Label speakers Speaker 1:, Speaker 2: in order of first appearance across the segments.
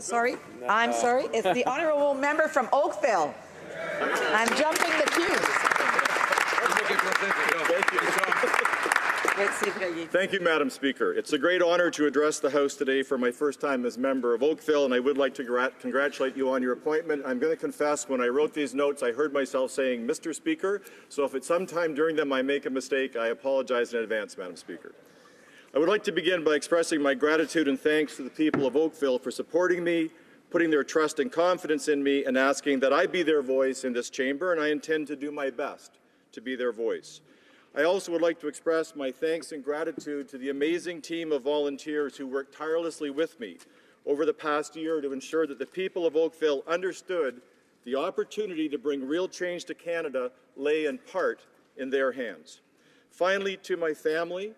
Speaker 1: Sorry, I'm sorry. It's the honourable member from Oakville. I'm jumping the queues.
Speaker 2: Thank you, Madam Speaker. It's a great honour to address the House today for my first time as member of Oakville, and I would like to congratulate you on your appointment. I'm going to confess, when I wrote these notes, I heard myself saying, Mr. Speaker, so if at some time during them I make a mistake, I apologize in advance, Madam Speaker. I would like to begin by expressing my gratitude and thanks to the people of Oakville for supporting me, putting their trust and confidence in me, and asking that I be their voice in this chamber, and I intend to do my best to be their voice. I also would like to express my thanks and gratitude to the amazing team of volunteers who worked tirelessly with me over the past year to ensure that the people of Oakville understood the opportunity to bring real change to Canada lay in part in their hands. Finally, to my family,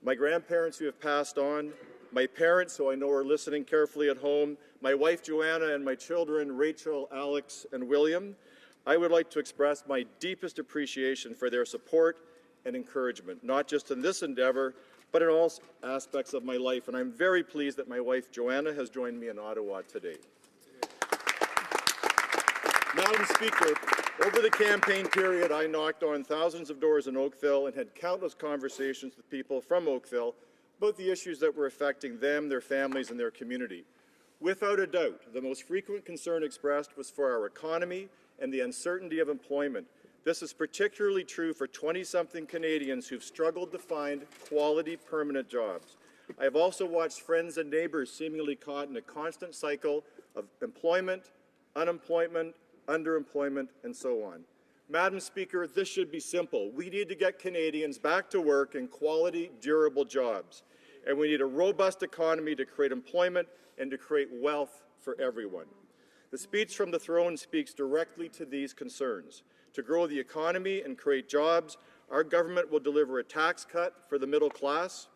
Speaker 2: my grandparents who have passed on, my parents who I know are listening carefully at home, my wife Joanna, and my children Rachel, Alex, and William, I would like to express my deepest appreciation for their support and encouragement, not just in this endeavour, but in all aspects of my life. And I'm very pleased that my wife Joanna has joined me in Ottawa today. Madam Speaker, over the campaign period, I knocked on thousands of doors in Oakville and had countless conversations with people from Oakville about the issues that were affecting them, their families, and their community. Without a doubt, the most frequent concern expressed was for our economy and the uncertainty of employment. This is particularly true for 20-something Canadians who've struggled to find quality, permanent jobs. I have also watched friends and neighbours seemingly caught in a constant cycle of employment, unemployment, underemployment, and so on. Madam Speaker, this should be simple. We need to get Canadians back to work in quality, durable jobs. And we need a robust economy to create employment and to create wealth for everyone. The speech from the throne speaks directly to these concerns. To grow the economy and create jobs, our government will deliver a tax cut for the middle class,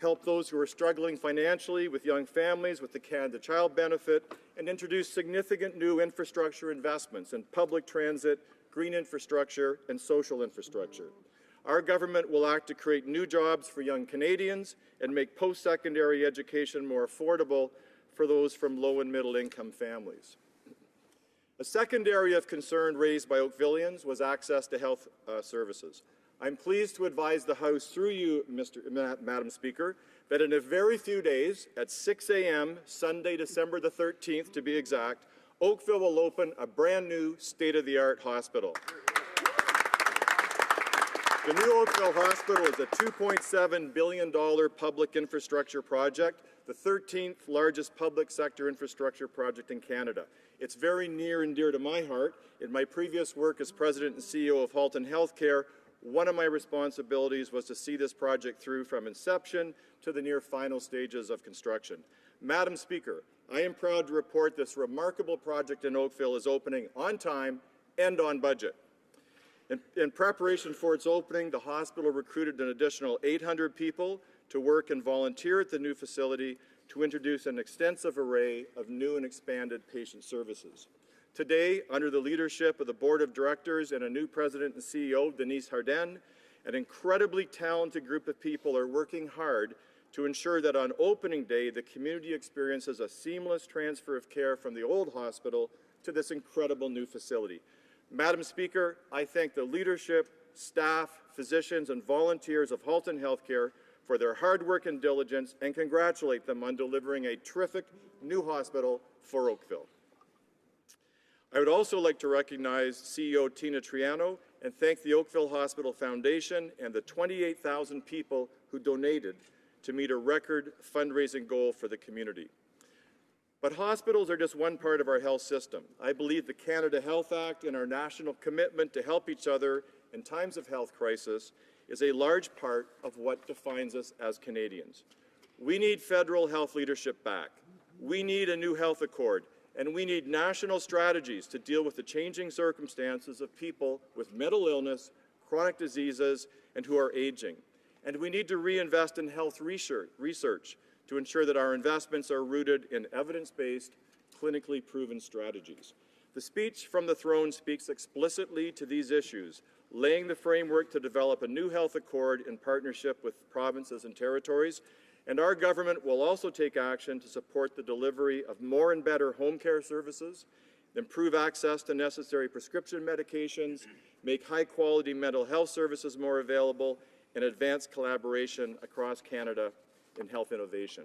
Speaker 2: help those who are struggling financially with young families with the Canada Child Benefit, and introduce significant new infrastructure investments in public transit, green infrastructure, and social infrastructure. Our government will act to create new jobs for young Canadians and make post-secondary education more affordable for those from low and middle income families. A second area of concern raised by Oakvillians was access to health services. I'm pleased to advise the House through you, Madam Speaker, that in a very few days, at 6 a.m. Sunday, December the 13th to be exact, Oakville will open a brand new state-of-the-art hospital. The new Oakville Hospital is a $2.7 billion public infrastructure project, the 13th largest public sector infrastructure project in Canada. It's very near and dear to my heart. In my previous work as President and CEO of Halton Healthcare, one of my responsibilities was to see this project through from inception to the near final stages of construction. Madam Speaker, I am proud to report this remarkable project in Oakville is opening on time and on budget. In preparation for its opening, the hospital recruited an additional 800 people to work and volunteer at the new facility to introduce an extensive array of new and expanded patient services. Today, under the leadership of the Board of Directors and a new President and CEO, Denise Hardin, an incredibly talented group of people are working hard to ensure that on opening day, the community experiences a seamless transfer of care from the old hospital to this incredible new facility. Madam Speaker, I thank the leadership, staff, physicians, and volunteers of Halton Healthcare for their hard work and diligence and congratulate them on delivering a terrific new hospital for Oakville. I would also like to recognize CEO Tina Triano and thank the Oakville Hospital Foundation and the 28,000 people who donated to meet a record fundraising goal for the community. But hospitals are just one part of our health system. I believe the Canada Health Act and our national commitment to help each other in times of health crisis is a large part of what defines us as Canadians. We need federal health leadership back. We need a new health accord, and we need national strategies to deal with the changing circumstances of people with mental illness, chronic diseases, and who are aging. And we need to reinvest in health research to ensure that our investments are rooted in evidence-based, clinically proven strategies. The speech from the throne speaks explicitly to these issues, laying the framework to develop a new health accord in partnership with provinces and territories, And our government will also take action to support the delivery of more and better home care services, improve access to necessary prescription medications, make high-quality mental health services more available, and advance collaboration across Canada in health innovation.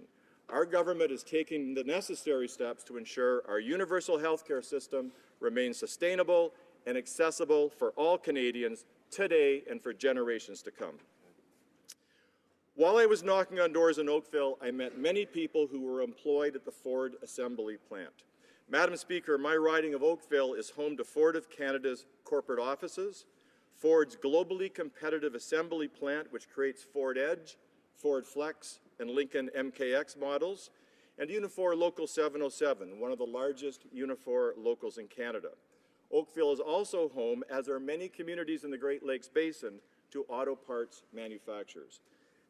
Speaker 2: Our government is taking the necessary steps to ensure our universal health care system remains sustainable and accessible for all Canadians today and for generations to come. While I was knocking on doors in Oakville, I met many people who were employed at the Ford assembly plant. Madam Speaker, my riding of Oakville is home to Ford of Canada's corporate offices, Ford's globally competitive assembly plant, which creates Ford Edge, Ford Flex, and Lincoln MKX models, and Unifor Local 707, one of the largest Unifor locals in Canada. Oakville is also home, as are many communities in the Great Lakes Basin, to auto parts manufacturers.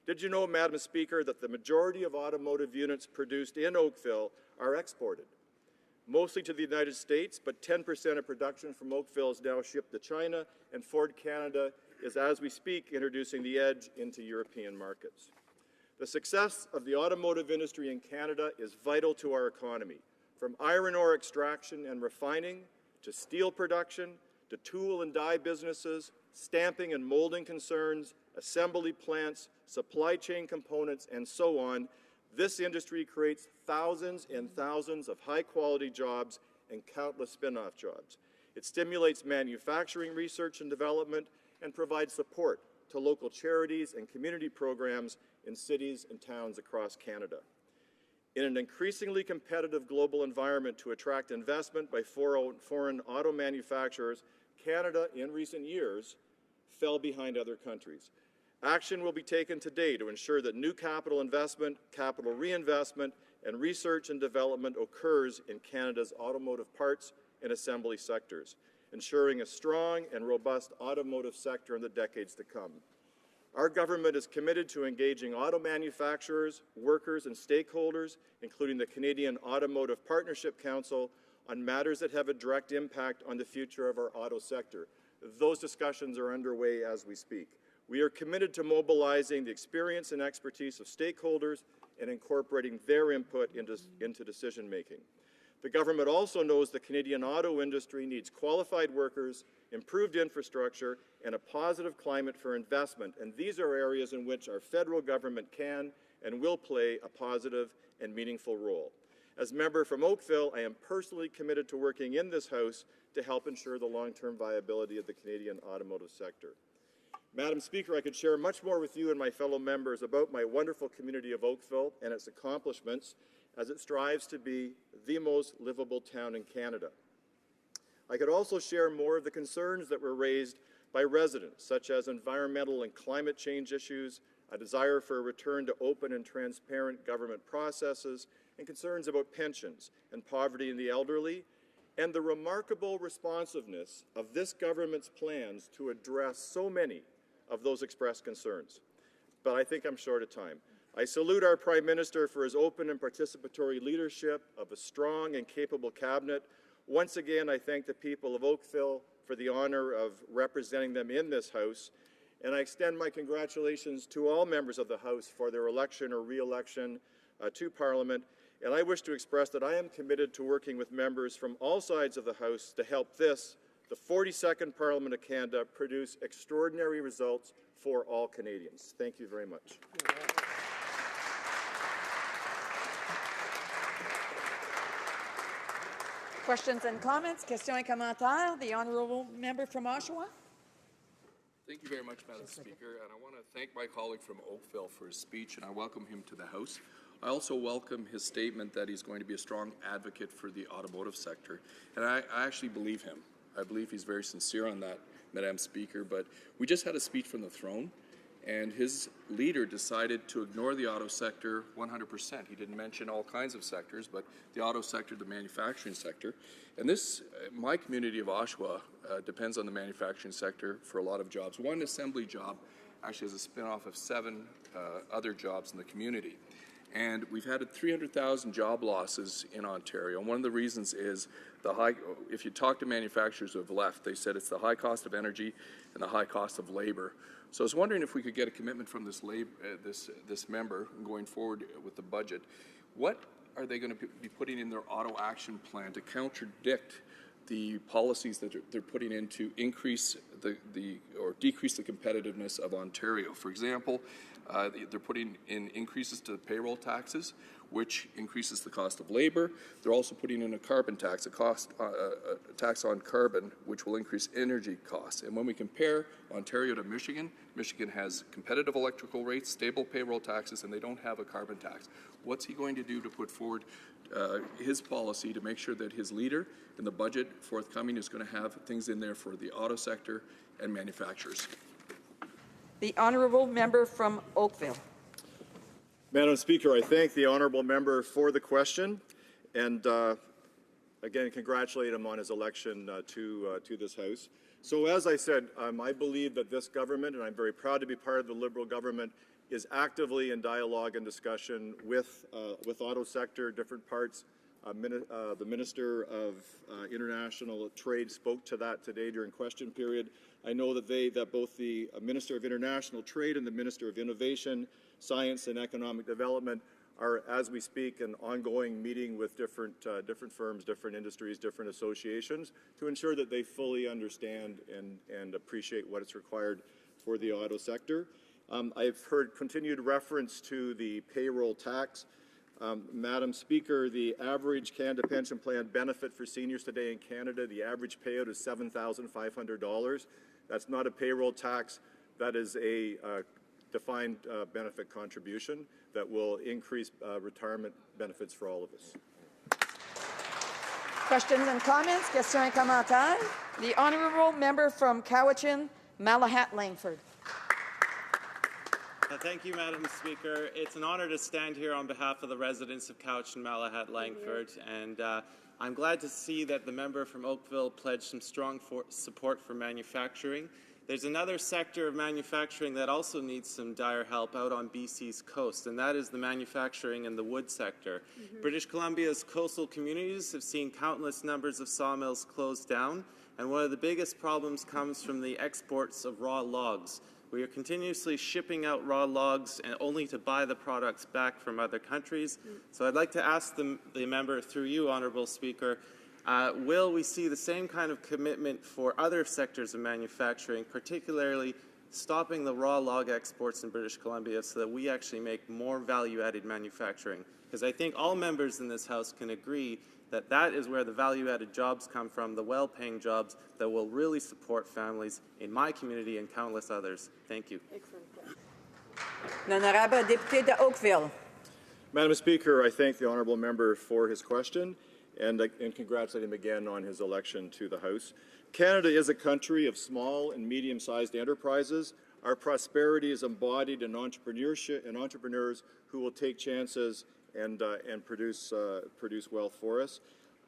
Speaker 2: Did you know, Madam Speaker, that the majority of automotive units produced in Oakville are exported? Mostly to the United States, but 10% of production from Oakville is now shipped to China, and Ford Canada is, as we speak, introducing the Edge into European markets. The success of the automotive industry in Canada is vital to our economy, from iron ore extraction and refining, to steel production, to tool and die businesses, stamping and molding concerns, assembly plants, supply chain components, and so on. This industry creates thousands and thousands of high-quality jobs and countless spin-off jobs. It stimulates manufacturing research and development and provides support to local charities and community programs in cities and towns across Canada. In an increasingly competitive global environment to attract investment by foreign auto manufacturers, Canada, in recent years, fell behind other countries. Action will be taken today to ensure that new capital investment, capital reinvestment, and research and development occurs in Canada's automotive parts and assembly sectors, ensuring a strong and robust automotive sector in the decades to come. Our government is committed to engaging auto manufacturers, workers, and stakeholders, including the Canadian Automotive Partnership Council, on matters that have a direct impact on the future of our auto sector. Those discussions are underway as we speak. We are committed to mobilizing the experience and expertise of stakeholders and incorporating their input into decision-making. The government also knows the Canadian auto industry needs qualified workers, improved infrastructure, and a positive climate for investment, and these are areas in which our federal government can and will play a positive and meaningful role. As member from Oakville, I am personally committed to working in this House to help ensure the long-term viability of the Canadian automotive sector. Madam Speaker, I could share much more with you and my fellow members about my wonderful community of Oakville and its accomplishments as it strives to be the most livable town in Canada. I could also share more of the concerns that were raised by residents, such as environmental and climate change issues, a desire for a return to open and transparent government processes, and concerns about pensions and poverty in the elderly, and the remarkable responsiveness of this government's plans to address so many of those expressed concerns. But I think I'm short of time. I salute our Prime Minister for his open and participatory leadership of a strong and capable cabinet. Once again, I thank the people of Oakville for the honor of representing them in this House, and I extend my congratulations to all members of the House for their election or re-election to Parliament. And I wish to express that I am committed to working with members from all sides of the House to help this, the 42nd Parliament of Canada, produce extraordinary results for all Canadians. Thank you very much.
Speaker 1: Questions and comments? Questions et commentaires. The honourable member from Oshawa.
Speaker 3: Thank you very much, Madam Speaker, and I want to thank my colleague from Oakville for his speech, and I welcome him to the House. I also welcome his statement that he's going to be a strong advocate for the automotive sector, and I actually believe him. I believe he's very sincere on that, Madam Speaker, but we just had a speech from the throne, and his leader decided to ignore the auto sector 100%. He didn't mention all kinds of sectors, but the auto sector, the manufacturing sector. And this, my community of Oshawa, depends on the manufacturing sector for a lot of jobs. One assembly job actually is a spin-off of 7 other jobs in the community. And we've had 300,000 job losses in Ontario. And one of the reasons is if you talk to manufacturers who have left, they said it's the high cost of energy and the high cost of labor. So I was wondering if we could get a commitment from this member going forward with the budget. What are they going to be putting in their auto action plan to contradict the policies that they're putting in to increase or decrease the competitiveness of Ontario? For example, they're putting in increases to payroll taxes, which increases the cost of labor. They're also putting in a carbon tax, a tax on carbon, which will increase energy costs. And when we compare Ontario to Michigan, Michigan has competitive electrical rates, stable payroll taxes, and they don't have a carbon tax. What's he going to do to put forward his policy to make sure that his leader in the budget forthcoming is going to have things in there for the auto sector and manufacturers?
Speaker 1: The honourable member from Oakville.
Speaker 2: Madam Speaker, I thank the honourable member for the question, and again congratulate him on his election to this House. So as I said, I believe that this government, and I'm very proud to be part of the Liberal government, is actively in dialogue and discussion with auto sector, different parts. The Minister of International Trade spoke to that today during question period. I know that both the Minister of International Trade and the Minister of Innovation, Science and Economic Development are, as we speak, an ongoing meeting with different firms, different industries, different associations to ensure that they fully understand and appreciate what is required for the auto sector. I've heard continued reference to the payroll tax. Madam Speaker, the average Canada Pension Plan benefit for seniors today in Canada, the average payout is $7,500. That's not a payroll tax. That is a defined benefit contribution that will increase retirement benefits for all of us.
Speaker 1: Questions and comments? Questions et commentaires? The honourable member from Cowichan, Malahat Langford.
Speaker 4: Thank you, Madam Speaker. It's an honour to stand here on behalf of the residents of Cowichan, Malahat Langford, and I'm glad to see that the member from Oakville pledged some strong support for manufacturing. There's another sector of manufacturing that also needs some dire help out on BC's coast, and that is the manufacturing in the wood sector. British Columbia's coastal communities have seen countless numbers of sawmills closed down, and one of the biggest problems comes from the exports of raw logs. We are continuously shipping out raw logs and only to buy the products back from other countries. So I'd like to ask the member, through you, Honourable Speaker, will we see the same kind of commitment for other sectors of manufacturing, particularly stopping the raw log exports in British Columbia so that we actually make more value-added manufacturing? Because I think all members in this House can agree that that is where the value-added jobs come from, the well-paying jobs that will really support families in my community and countless others. Thank you.
Speaker 1: L'honorable député de Oakville.
Speaker 2: Madam Speaker, I thank the honourable member for his question and congratulate him again on his election to the House. Canada is a country of small and medium-sized enterprises. Our prosperity is embodied in entrepreneurship and entrepreneurs who will take chances and produce wealth for us.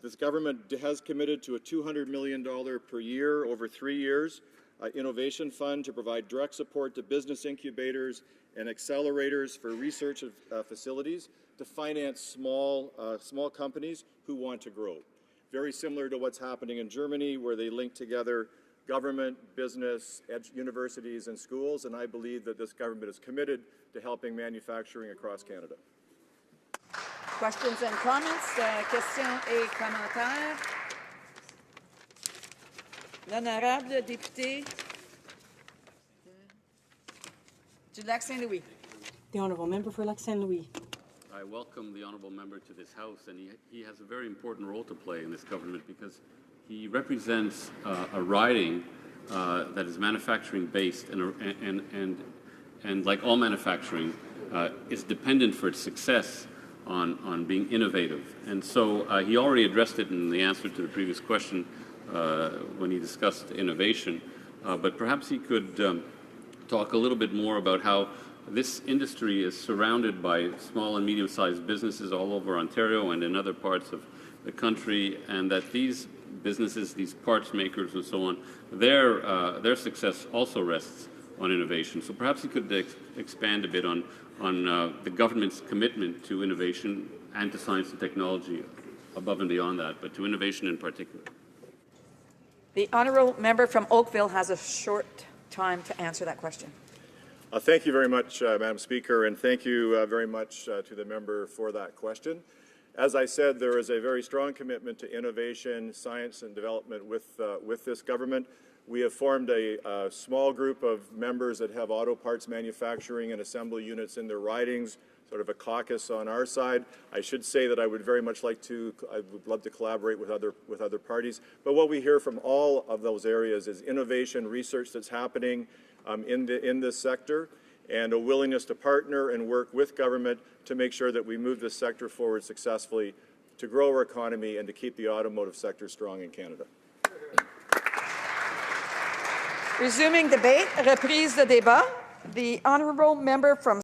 Speaker 2: This government has committed to a $200 million per year over 3 years innovation fund to provide direct support to business incubators and accelerators for research facilities to finance small companies who want to grow. Very similar to what's happening in Germany, where they link together government, business, universities, and schools, and I believe that this government is committed to helping manufacturing across Canada.
Speaker 1: Questions and comments? Questions et commentaires? L'honorable député du Lac-Saint-Louis.
Speaker 5: The honourable member for Lac-Saint-Louis.
Speaker 6: I welcome the honourable member to this House, and he has a very important role to play in this government because he represents a riding that is manufacturing-based and like all manufacturing, is dependent for its success on being innovative. And so he already addressed it in the answer to the previous question when he discussed innovation, but perhaps he could talk a little bit more about how this industry is surrounded by small and medium-sized businesses all over Ontario and in other parts of the country, and that these businesses, these parts makers and so on, their success also rests on innovation. So perhaps you could expand a bit on the government's commitment to innovation and to science and technology above and beyond that, but to innovation in particular.
Speaker 1: The honourable member from Oakville has a short time to answer that question.
Speaker 2: Thank you very much, Madam Speaker, and thank you very much to the member for that question. As I said, there is a very strong commitment to innovation, science and development with this government. We have formed a small group of members that have auto parts manufacturing and assembly units in their ridings, sort of a caucus on our side. I should say that I would love to collaborate with other parties. But what we hear from all of those areas is innovation, research that's happening in this sector, and a willingness to partner and work with government to make sure that we move this sector forward successfully, to grow our economy and to keep the automotive sector strong in Canada.
Speaker 1: Resuming debate, reprise de débat. The honourable member from